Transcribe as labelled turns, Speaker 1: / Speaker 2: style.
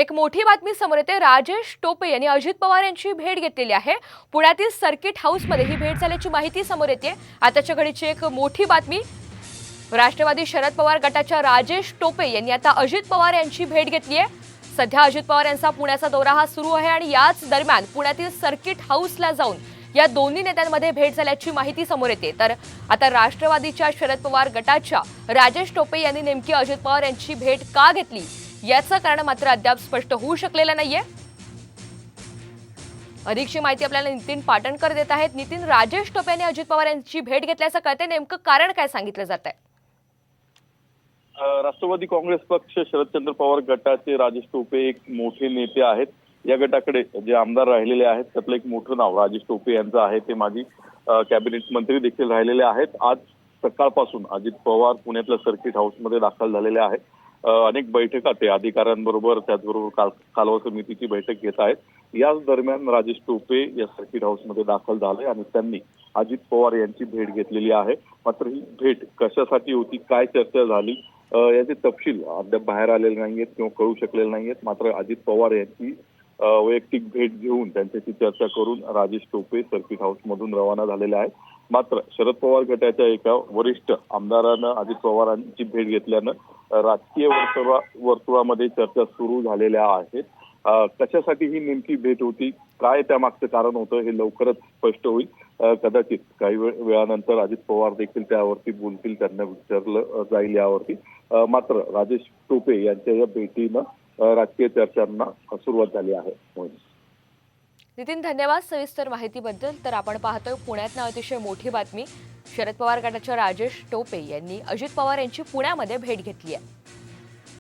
Speaker 1: एक मोठी बातमी समोर येते। राजेश टोपे यांनी अजित पवार यांची भेट घेतलेली आहे। पुण्यातील सर्किट हाऊसमध्ये ही भेट झाल्याची माहिती समोर येते। आताच्या घडीची एक मोठी बातमी, राष्ट्रवादी शरद पवार गटाच्या राजेश टोपे यांनी आता अजित पवार यांची भेट घेतली आहे। सध्या अजित पवार यांचा पुण्याचा दौरा हा सुरू आहे आणि याच दरम्यान पुण्यातील सर्किट हाऊसला जाऊन या दोन्ही नेत्यांमध्ये भेट झाल्याची माहिती समोर येते। तर आता राष्ट्रवादीच्या शरद पवार गटाच्या राजेश टोपे यांनी नेमकी अजित पवार यांची भेट का घेतली याचं कारण मात्र अद्याप स्पष्ट होऊ शकलेलं नाहीये। अधिकची माहिती आपल्याला नितीन पाटणकर देत आहेत। नितीन, राजेश टोपे यांनी अजित पवार यांची भेट घेतल्याचं कळतंय, नेमकं कारण काय सांगितलं जात आहे?
Speaker 2: राष्ट्रवादी काँग्रेस पक्ष शरदचंद्र पवार गटाचे राजेश टोपे एक मोठे नेते आहेत। या गटाकडे जे आमदार राहिलेले आहेत त्यातलं एक मोठं नाव राजेश टोपे यांचं आहे। ते माजी कॅबिनेट मंत्री देखील राहिलेले आहेत। आज सकाळपासून अजित पवार पुण्यातल्या सर्किट हाऊसमध्ये दाखल झालेले आहेत। अनेक बैठका ते अधिकाऱ्यांबरोबर त्याचबरोबर कालवा समितीची बैठक घेत आहेत। याच दरम्यान राजेश टोपे या सर्किट हाऊसमध्ये दाखल झाले आणि त्यांनी अजित पवार यांची भेट घेतलेली आहे। मात्र ही भेट कशासाठी होती, काय चर्चा झाली याचे तपशील अद्याप बाहेर आलेले नाहीयेत किंवा कळू शकलेले नाहीयेत। मात्र अजित पवार यांची वैयक्तिक भेट घेऊन त्यांच्याशी चर्चा करून राजेश टोपे सर्किट हाऊसमधून रवाना झालेले आहेत। मात्र शरद पवार गटाच्या एका वरिष्ठ आमदारानं अजित पवारांची भेट घेतल्यानं राजकीय वर्तुळामध्ये चर्चा सुरू झालेल्या आहेत। कशासाठी ही नेमकी भेट होती, काय त्यामागचं कारण होतं हे लवकरच स्पष्ट होईल। कदाचित काही वेळानंतर अजित पवार देखील त्यावरती बोलतील, त्यांना विचारलं जाईल यावरती। मात्र राजेश टोपे यांच्या या भेटीनं राजकीय चर्चांना सुरुवात झाली आहे।
Speaker 1: नितीन, धन्यवाद सविस्तर माहितीबद्दल। तर आपण पाहतोय पुण्यातनं अतिशय मोठी बातमी, शरद पवार गटाच्या राजेश टोपे यांनी अजित पवार यांची पुण्यामध्ये भेट घेतली आहे।